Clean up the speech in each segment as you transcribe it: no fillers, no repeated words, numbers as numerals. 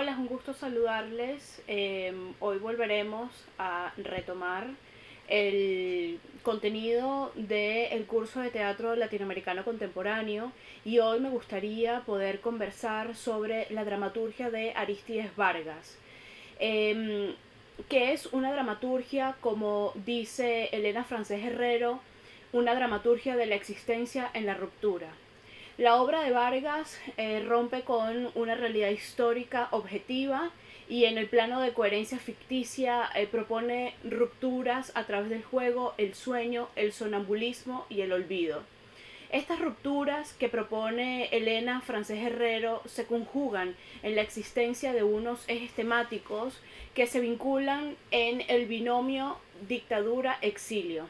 Hola, es un gusto saludarles. Hoy volveremos a retomar el contenido del curso de teatro latinoamericano contemporáneo y hoy me gustaría poder conversar sobre la dramaturgia de Arístides Vargas, em, que es una dramaturgia, como dice Elena Francés Herrero, una dramaturgia de la existencia en la ruptura. La obra de Vargas rompe con una realidad histórica objetiva y en el plano de coherencia ficticia propone rupturas a través del juego, el sueño, el sonambulismo y el olvido. Estas rupturas que propone Elena Francés Herrero se conjugan en la existencia de unos ejes temáticos que se vinculan en el binomio dictadura-exilio.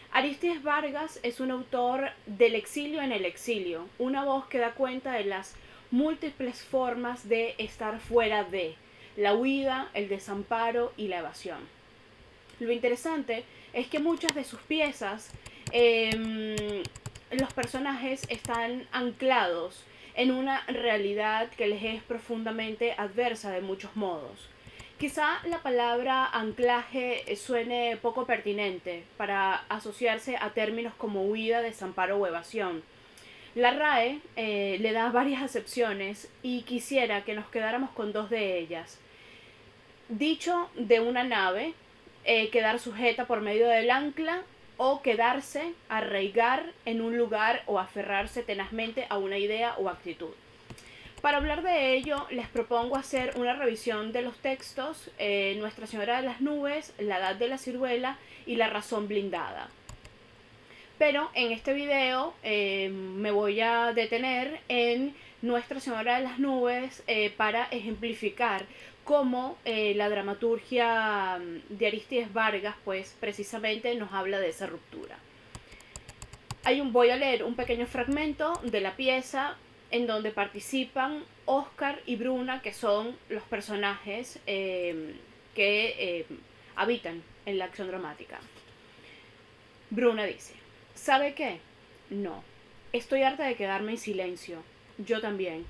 Arístides Vargas es un autor del exilio en el exilio, una voz que da cuenta de las múltiples formas de estar fuera de la huida, el desamparo y la evasión. Lo interesante es que muchas de sus piezas, los personajes están anclados en una realidad que les es profundamente adversa de muchos modos. Quizá la palabra anclaje suene poco pertinente para asociarse a términos como huida, desamparo o evasión. La RAE le da varias acepciones y quisiera que nos quedáramos con dos de ellas. Dicho de una nave, quedar sujeta por medio del ancla o quedarse, arraigar en un lugar o aferrarse tenazmente a una idea o actitud. Para hablar de ello, les propongo hacer una revisión de los textos Nuestra Señora de las Nubes, La Edad de la Ciruela y La Razón Blindada. Pero en este video me voy a detener en Nuestra Señora de las Nubes para ejemplificar cómo la dramaturgia de Arístides Vargas pues precisamente nos habla de esa ruptura. Voy a leer un pequeño fragmento de la pieza en donde participan Oscar y Bruna, que son los personajes que habitan en la acción dramática. Bruna dice: ¿sabe qué? No. Estoy harta de quedarme en silencio. Yo también.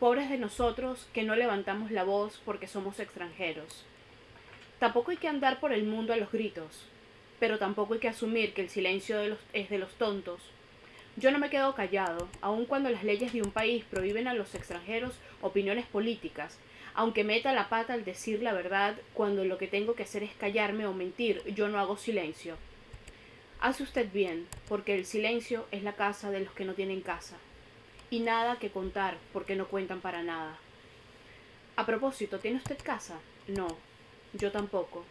Pobres de nosotros que no levantamos la voz porque somos extranjeros. Tampoco hay que andar por el mundo a los gritos, pero tampoco hay que asumir que el silencio es de los tontos. Yo no me quedo callado, aun cuando las leyes de un país prohíben a los extranjeros opiniones políticas, aunque meta la pata al decir la verdad cuando lo que tengo que hacer es callarme o mentir, yo no hago silencio. Hace usted bien, porque el silencio es la casa de los que no tienen casa. Y nada que contar, porque no cuentan para nada. A propósito, ¿tiene usted casa? No, yo tampoco.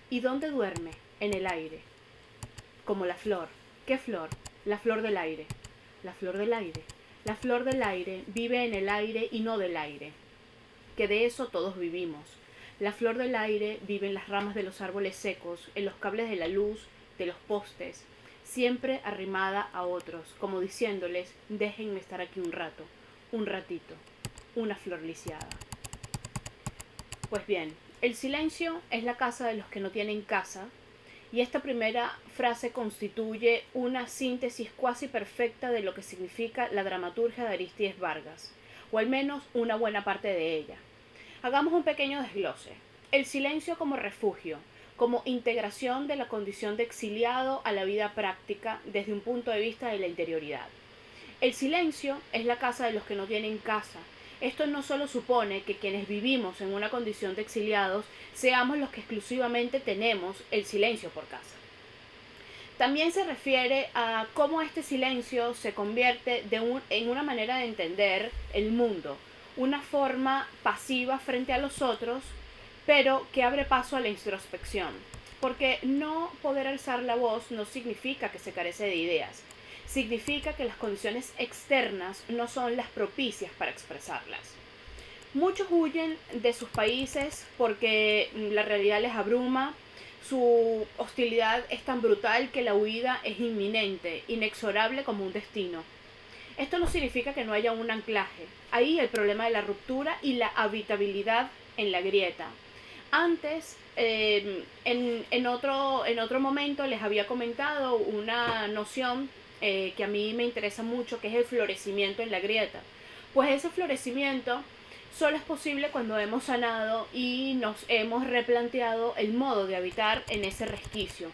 ¿Y dónde duerme? En el aire. Como la flor. ¿Qué flor? La flor del aire. La flor del aire. La flor del aire vive en el aire y no del aire. Que de eso todos vivimos. La flor del aire vive en las ramas de los árboles secos, en los cables de la luz, de los postes, siempre arrimada a otros, como diciéndoles: déjenme estar aquí un rato, un ratito, una flor lisiada. Pues bien, el silencio es la casa de los que no tienen casa, y esta primera frase constituye una síntesis cuasi perfecta de lo que significa la dramaturgia de Arístides Vargas, o al menos una buena parte de ella. Hagamos un pequeño desglose. El silencio como refugio, como integración de la condición de exiliado a la vida práctica desde un punto de vista de la interioridad. El silencio es la casa de los que no tienen casa. Esto no solo supone que quienes vivimos en una condición de exiliados seamos los que exclusivamente tenemos el silencio por casa. También se refiere a cómo este silencio se convierte en una manera de entender el mundo, una forma pasiva frente a los otros, pero que abre paso a la introspección. Porque no poder alzar la voz no significa que se carece de ideas, significa que las condiciones externas no son las propicias para expresarlas. Muchos huyen de sus países porque la realidad les abruma, su hostilidad es tan brutal que la huida es inminente, inexorable como un destino. Esto no significa que no haya un anclaje. Ahí el problema de la ruptura y la habitabilidad en la grieta. Antes, en otro momento, les había comentado una noción que a mí me interesa mucho, que es el florecimiento en la grieta. Pues ese florecimiento solo es posible cuando hemos sanado y nos hemos replanteado el modo de habitar en ese resquicio.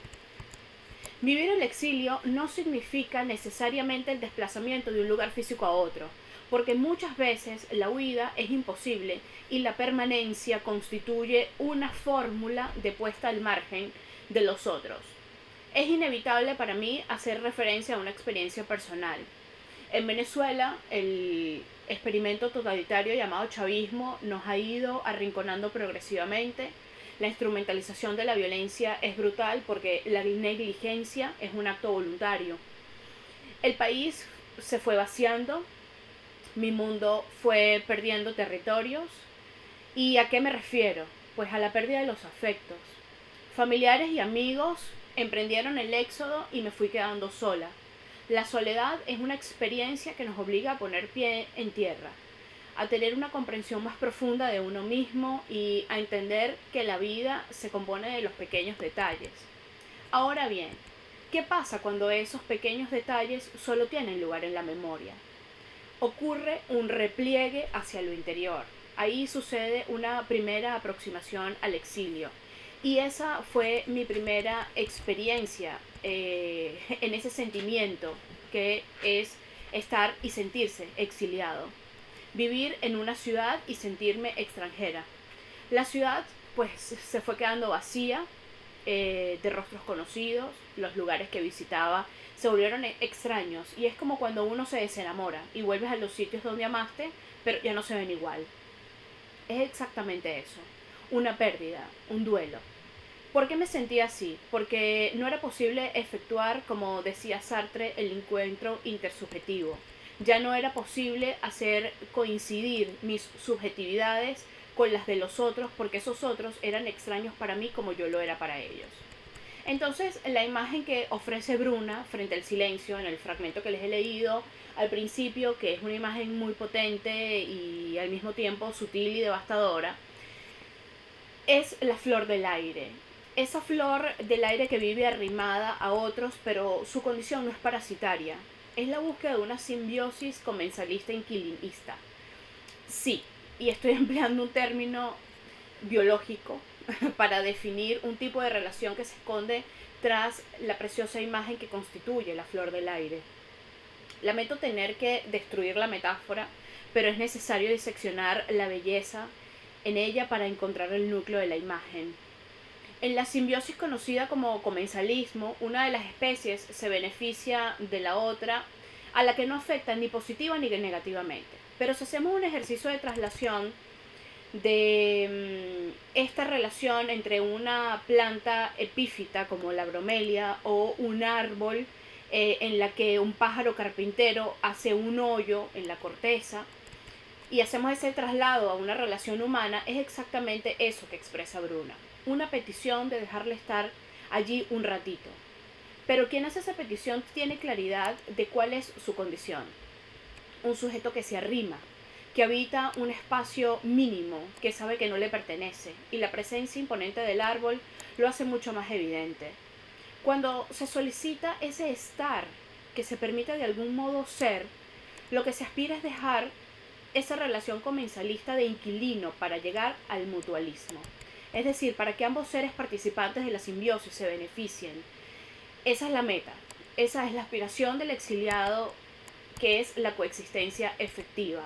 Vivir el exilio no significa necesariamente el desplazamiento de un lugar físico a otro, porque muchas veces la huida es imposible y la permanencia constituye una fórmula de puesta al margen de los otros. Es inevitable para mí hacer referencia a una experiencia personal. En Venezuela, el experimento totalitario llamado chavismo nos ha ido arrinconando progresivamente. La instrumentalización de la violencia es brutal porque la negligencia es un acto voluntario. El país se fue vaciando, mi mundo fue perdiendo territorios. ¿Y a qué me refiero? Pues a la pérdida de los afectos. Familiares y amigos emprendieron el éxodo y me fui quedando sola. La soledad es una experiencia que nos obliga a poner pie en tierra, a tener una comprensión más profunda de uno mismo y a entender que la vida se compone de los pequeños detalles. Ahora bien, ¿qué pasa cuando esos pequeños detalles solo tienen lugar en la memoria? Ocurre un repliegue hacia lo interior. Ahí sucede una primera aproximación al exilio. Y esa fue mi primera experiencia en ese sentimiento que es estar y sentirse exiliado. Vivir en una ciudad y sentirme extranjera. La ciudad pues se fue quedando vacía de rostros conocidos, los lugares que visitaba se volvieron extraños y es como cuando uno se desenamora y vuelves a los sitios donde amaste, pero ya no se ven igual. Es exactamente eso, una pérdida, un duelo. ¿Por qué me sentía así? Porque no era posible efectuar, como decía Sartre, el encuentro intersubjetivo. Ya no era posible hacer coincidir mis subjetividades con las de los otros, porque esos otros eran extraños para mí como yo lo era para ellos. Entonces, la imagen que ofrece Bruna frente al silencio, en el fragmento que les he leído al principio, que es una imagen muy potente y al mismo tiempo sutil y devastadora, es la flor del aire. Esa flor del aire que vive arrimada a otros, pero su condición no es parasitaria. Es la búsqueda de una simbiosis comensalista-inquilinista. Sí, y estoy empleando un término biológico para definir un tipo de relación que se esconde tras la preciosa imagen que constituye la flor del aire. Lamento tener que destruir la metáfora, pero es necesario diseccionar la belleza en ella para encontrar el núcleo de la imagen. En la simbiosis conocida como comensalismo, una de las especies se beneficia de la otra, a la que no afecta ni positiva ni negativamente. Pero si hacemos un ejercicio de traslación de esta relación entre una planta epífita como la bromelia o un árbol en la que un pájaro carpintero hace un hoyo en la corteza y hacemos ese traslado a una relación humana, es exactamente eso que expresa Bruna. Una petición de dejarle estar allí un ratito. Pero quien hace esa petición tiene claridad de cuál es su condición. Un sujeto que se arrima, que habita un espacio mínimo, que sabe que no le pertenece, y la presencia imponente del árbol lo hace mucho más evidente. Cuando se solicita ese estar, que se permite de algún modo ser, lo que se aspira es dejar esa relación comensalista de inquilino para llegar al mutualismo. Es decir, para que ambos seres participantes de la simbiosis se beneficien. Esa es la meta, esa es la aspiración del exiliado, que es la coexistencia efectiva.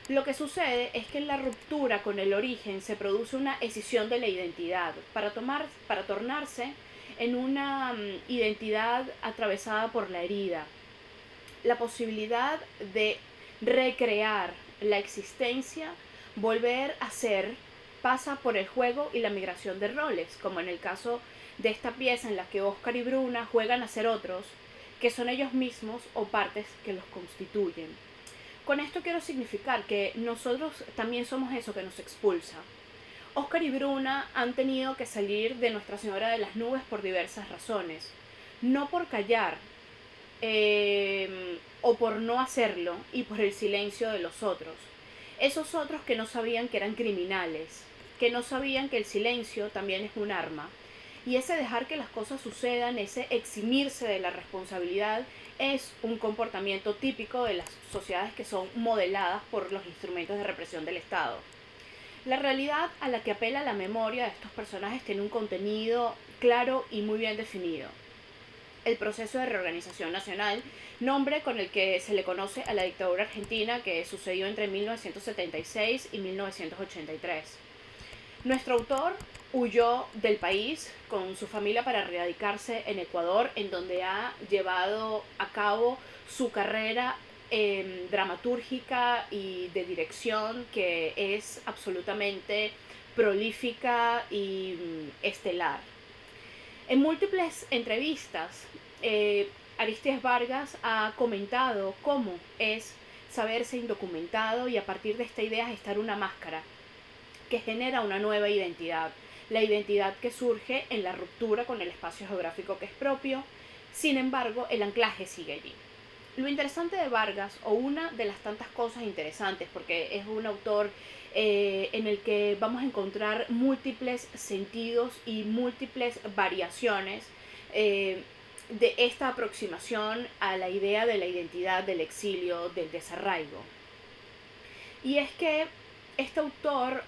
Lo que sucede es que en la ruptura con el origen se produce una escisión de la identidad para tornarse en una identidad atravesada por la herida. La posibilidad de recrear la existencia, volver a ser, pasa por el juego y la migración de roles, como en el caso de esta pieza en la que Oscar y Bruna juegan a ser otros, que son ellos mismos o partes que los constituyen. Con esto quiero significar que nosotros también somos eso que nos expulsa. Oscar y Bruna han tenido que salir de Nuestra Señora de las Nubes por diversas razones. No por callar o por no hacerlo y por el silencio de los otros. Esos otros que no sabían que eran criminales, que no sabían que el silencio también es un arma. Y ese dejar que las cosas sucedan, ese eximirse de la responsabilidad, es un comportamiento típico de las sociedades que son modeladas por los instrumentos de represión del Estado. La realidad a la que apela la memoria de estos personajes tiene un contenido claro y muy bien definido. El proceso de reorganización nacional, nombre con el que se le conoce a la dictadura argentina que sucedió entre 1976 y 1983. Nuestro autor huyó del país con su familia para radicarse en Ecuador, en donde ha llevado a cabo su carrera dramatúrgica y de dirección, que es absolutamente prolífica y estelar. En múltiples entrevistas, Aristides Vargas ha comentado cómo es saberse indocumentado y a partir de esta idea gestar una máscara que genera una nueva identidad, la identidad que surge en la ruptura con el espacio geográfico que es propio. Sin embargo, el anclaje sigue allí. Lo interesante de Vargas, o una de las tantas cosas interesantes, porque es un autor en el que vamos a encontrar múltiples sentidos y múltiples variaciones de esta aproximación a la idea de la identidad, del exilio, del desarraigo. Y es que este autor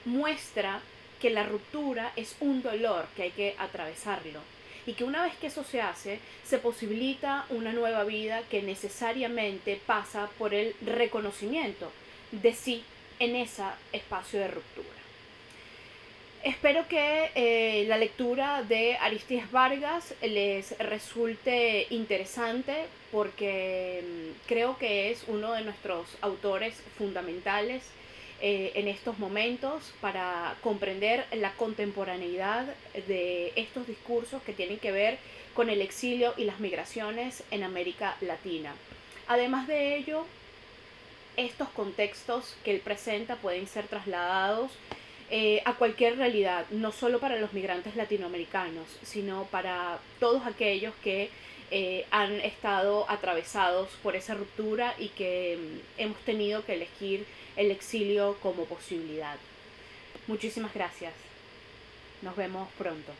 muestra que la ruptura es un dolor que hay que atravesarlo y que una vez que eso se hace, se posibilita una nueva vida que necesariamente pasa por el reconocimiento de sí en ese espacio de ruptura. Espero que la lectura de Aristides Vargas les resulte interesante porque creo que es uno de nuestros autores fundamentales en estos momentos para comprender la contemporaneidad de estos discursos que tienen que ver con el exilio y las migraciones en América Latina. Además de ello, estos contextos que él presenta pueden ser trasladados a cualquier realidad, no solo para los migrantes latinoamericanos, sino para todos aquellos que han estado atravesados por esa ruptura y que hemos tenido que elegir el exilio como posibilidad. Muchísimas gracias. Nos vemos pronto.